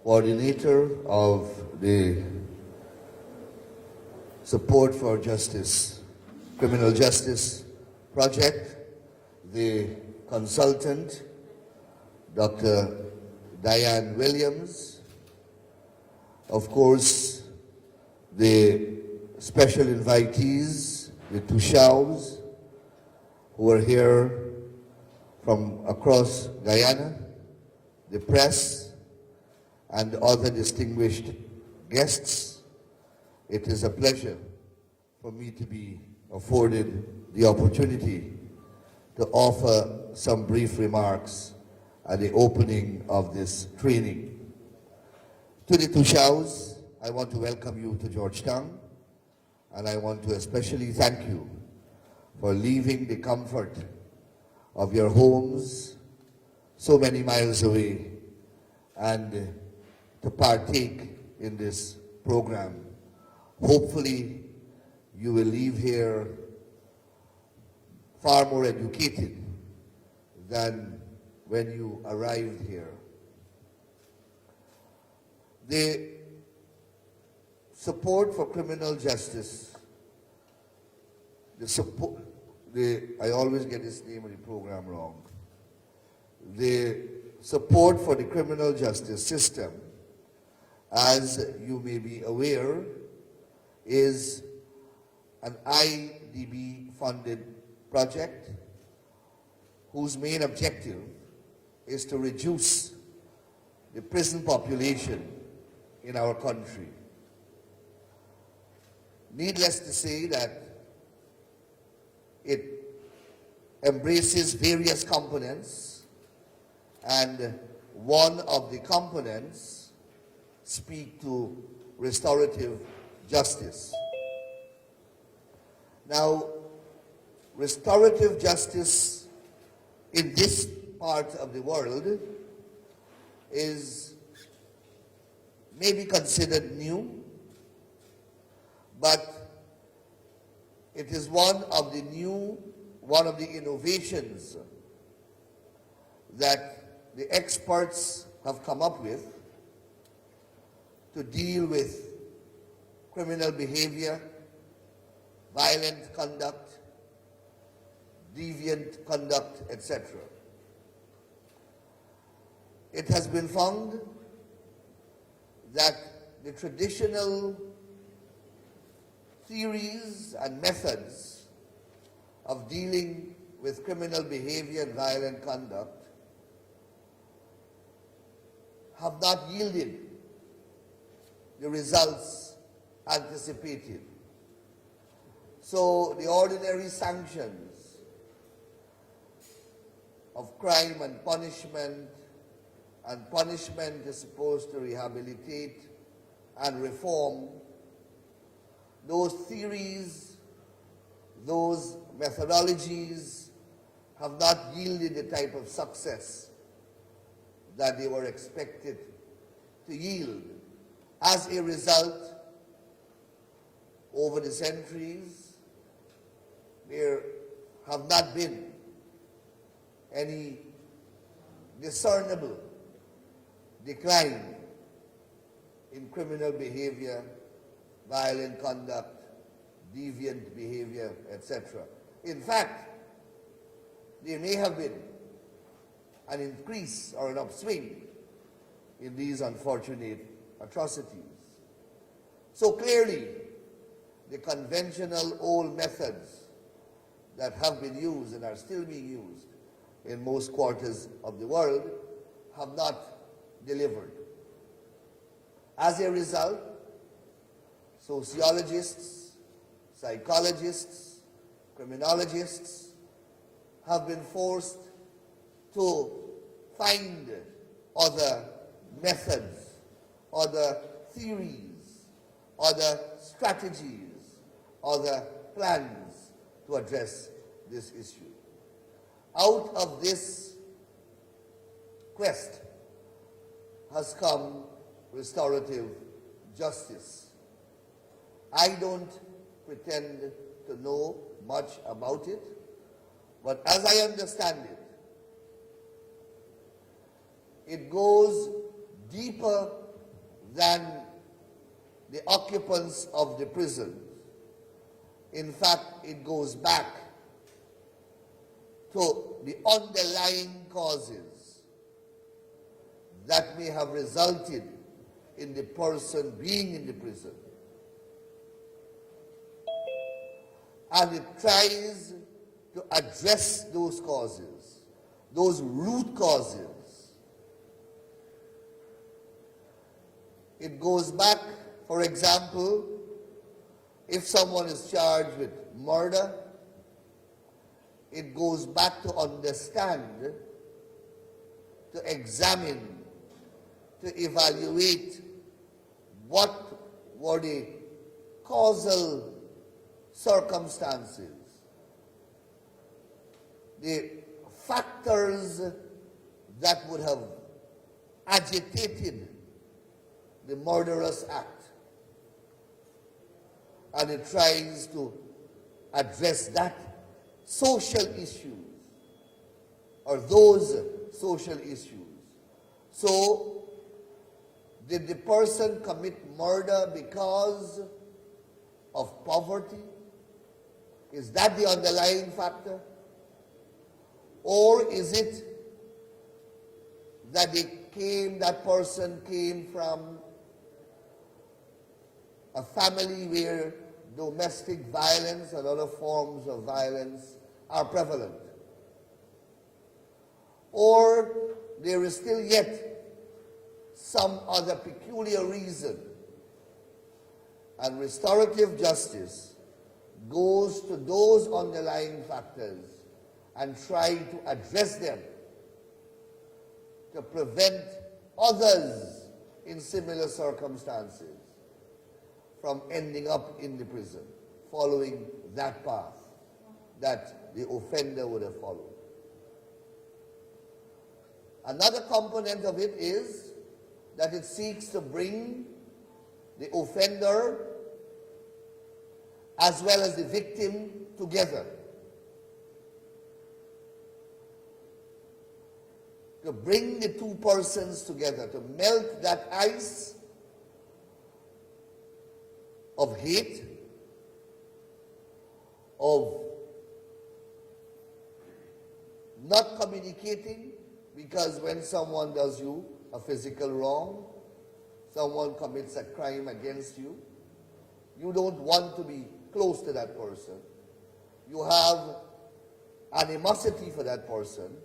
coordinator of the Support for Justice, Criminal Justice Project, the consultant, Dr. Diane Williams, of course, the special invitees, the Tushaus, who are here from across Guyana, the press, and other distinguished guests. It is a pleasure for me to be afforded the opportunity to offer some brief remarks at the opening of this training. To the Tushaus, I want to welcome you to Georgetown, and I want to especially thank you for leaving the comfort of your homes so many miles away and to partake in this program. Hopefully, you will leave here far more educated than when you arrived here. The support for criminal justice, I always get this name of the program wrong. The support for the criminal justice system, as you may be aware, is an IDB-funded project whose main objective is to reduce the prison population in our country. Needless to say that it embraces various components, and one of the components speak to restorative justice. Now, restorative justice in this part of the world is maybe considered new, but it is one of the innovations that the experts have come up with to deal with criminal behavior, violent conduct, deviant conduct, etc. It has been found that the traditional theories and methods of dealing with criminal behavior and violent conduct have not yielded the results anticipated. So the ordinary sanctions of crime and punishment is supposed to rehabilitate and reform. Those theories, those methodologies have not yielded the type of success that they were expected to yield. As a result, over the centuries, there have not been any discernible decline in criminal behavior, violent conduct, deviant behavior, etc. In fact, there may have been an increase or an upswing in these unfortunate atrocities. So clearly, the conventional old methods that have been used and are still being used in most quarters of the world have not delivered. As a result, sociologists, psychologists, criminologists have been forced to find other methods, other theories, other strategies, other plans to address this issue. Out of this quest has come restorative justice. I don't pretend to know much about it, but as I understand it, it goes deeper than the occupants of the prison. In fact, it goes back to the underlying causes that may have resulted in the person being in the prison. And it tries to address those causes, those root causes. It goes back, for example, if someone is charged with murder, it goes back to understand, to examine, to evaluate what were the causal circumstances, the factors that would have agitated the murderous act. And it tries to address that social issues, or those social issues. So, did the person commit murder because of poverty? Is that the underlying factor? Or is it that that person came from a family where domestic violence and other forms of violence are prevalent? Or there is still yet some other peculiar reason? And restorative justice goes to those underlying factors and try to address them to prevent others in similar circumstances from ending up in the prison, following that path that the offender would have followed. Another component of it is that it seeks to bring the offender as well as the victim together, to bring the two persons together, to melt that ice of hate, of not communicating, because when someone does you a physical wrong, someone commits a crime against you, you don't want to be close to that person. You have animosity for that person.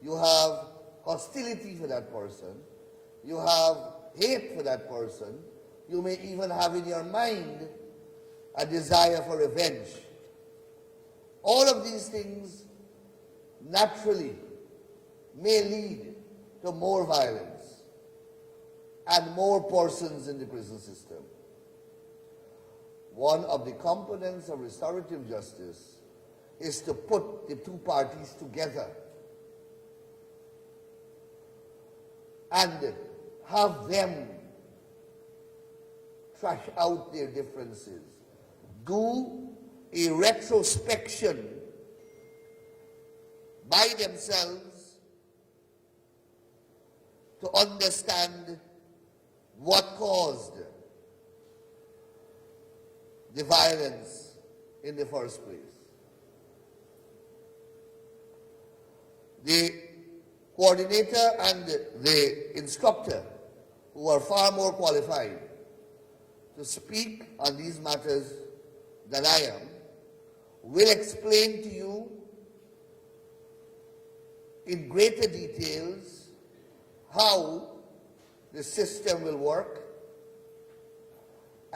You have hostility for that person. You have hate for that person. You may even have in your mind a desire for revenge. All of these things naturally may lead to more violence and more persons in the prison system. One of the components of restorative justice is to put the two parties together and have them trash out their differences, do a retrospection by themselves to understand what caused the violence in the first place. The coordinator and the instructor, who are far more qualified to speak on these matters than I am, will explain to you in greater details how the system will work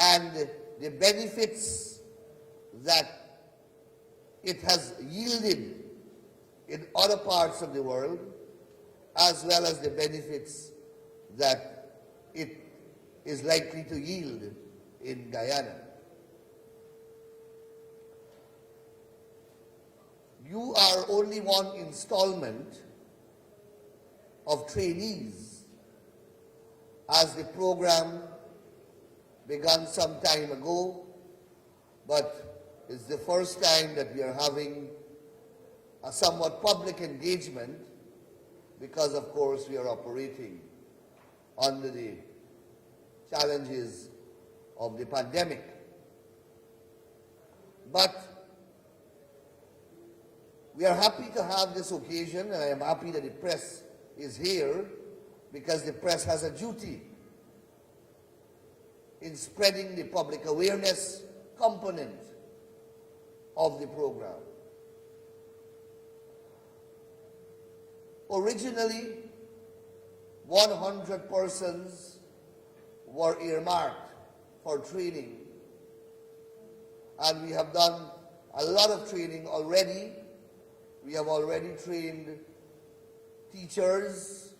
and the benefits that it has yielded in other parts of the world, as well as the benefits that it is likely to yield in Guyana. You are only one installment of trainees, as the program began some time ago, but it's the first time that we are having a somewhat public engagement because, of course, we are operating under the challenges of the pandemic. But we are happy to have this occasion, and I am happy that the press is here, because the press has a duty in spreading the public awareness component of the program. Originally, 100 persons were earmarked for training, and we have done a lot of training already. We have already trained teachers,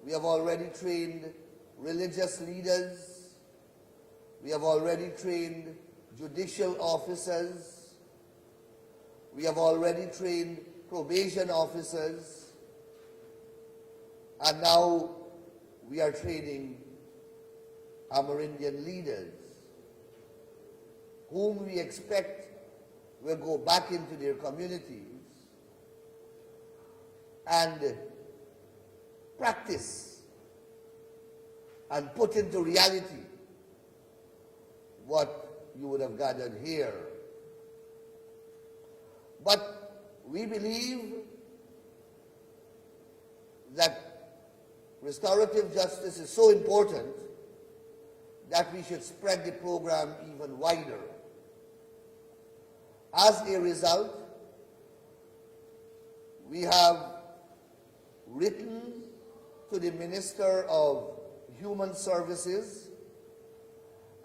we have already trained religious leaders, we have already trained judicial officers, we have already trained probation officers, and now we are training Amerindian leaders, whom we expect will go back into their communities and practice and put into reality what you would have gathered here. But we believe that restorative justice is so important that we should spread the program even wider. As a result, we have written to the Minister of Human Services,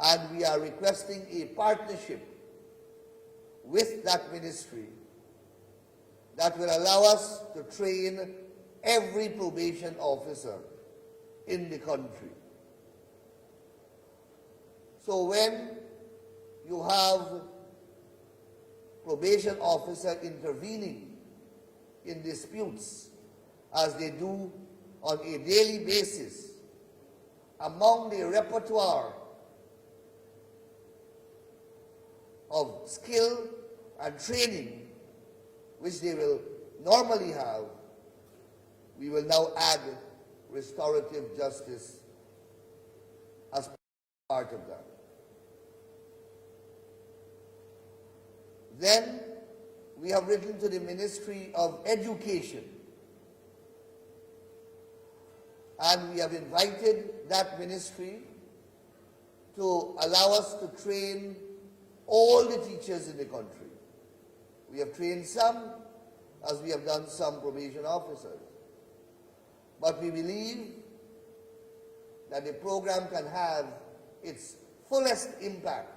and we are requesting a partnership with that ministry that will allow us to train every probation officer in the country. So when you have probation officer intervening in disputes, as they do on a daily basis, among the repertoire of skill and training which they will normally have, we will now add restorative justice as part of that. Then we have written to the Ministry of Education, and we have invited that ministry to allow us to train all the teachers in the country. We have trained some, as we have done some probation officers. But we believe that the program can have its fullest impact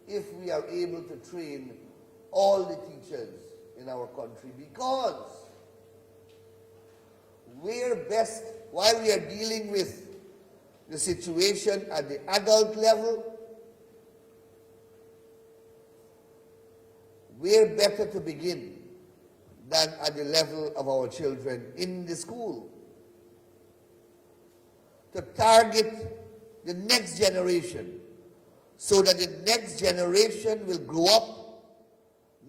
if we are able to train all the teachers in our country, because where best, while we are dealing with the situation at the adult level, where better to begin than at the level of our children in the school, to target the next generation, so that the next generation will grow up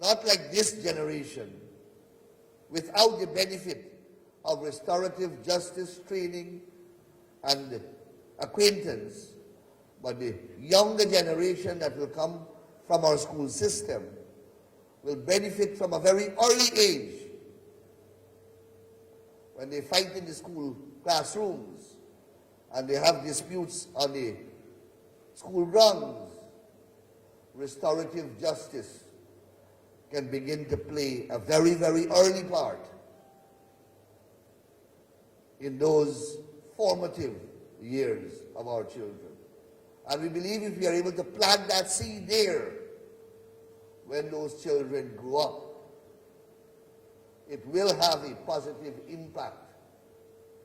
not like this generation, without the benefit of restorative justice training and acquaintance, but the younger generation that will come from our school system will benefit from a very early age, when they fight in the school classrooms and they have disputes on the school grounds. Restorative justice can begin to play a very, very early part in those formative years of our children. And we believe if we are able to plant that seed there, when those children grow up, it will have a positive impact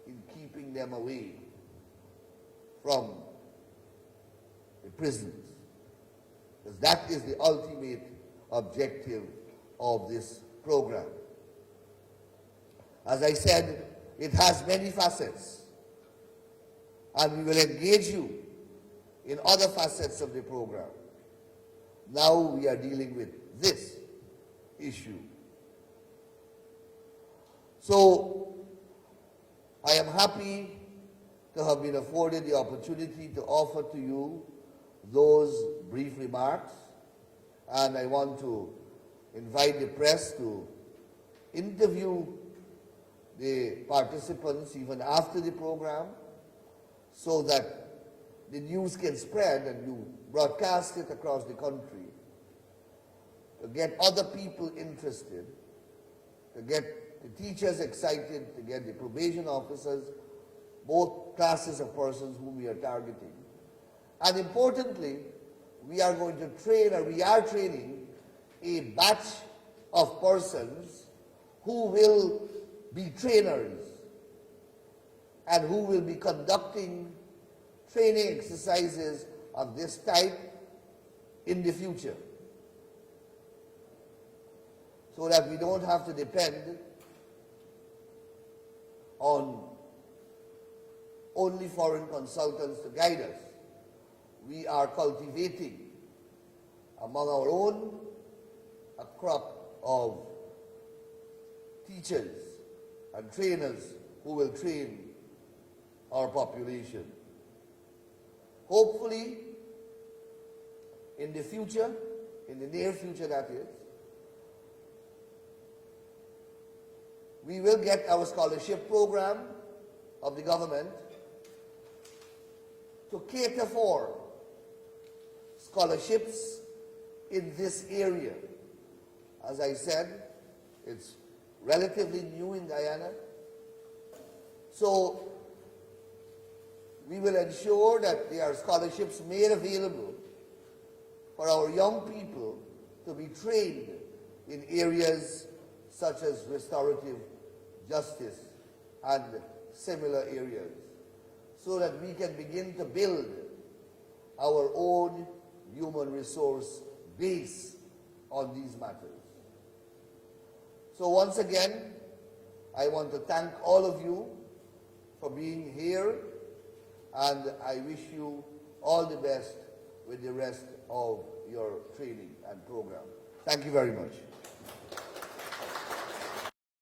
in keeping them away from the prisons. Because that is the ultimate objective of this program. As I said, it has many facets, and we will engage you in other facets of the program. Now we are dealing with this issue. So I am happy to have been afforded the opportunity to offer to you those brief remarks. And I want to invite the press to interview the participants even after the program so that the news can spread and you broadcast it across the country to get other people interested, to get the teachers excited, to get the probation officers, both classes of persons whom we are targeting. And importantly, we are going to train, or we are training, a batch of persons who will be trainers and who will be conducting training exercises of this type in the future, so that we don't have to depend on only foreign consultants to guide us. We are cultivating among our own a crop of teachers and trainers who will train our population. Hopefully, in the future, in the near future that is, we will get our scholarship program of the government to cater for scholarships in this area. As I said, it's relatively new in Guyana. So we will ensure that there are scholarships made available for our young people to be trained in areas such as restorative justice and similar areas, so that we can begin to build our own human resource base on these matters. So once again, I want to thank all of you for being here, and I wish you all the best with the rest of your training and program. Thank you very much.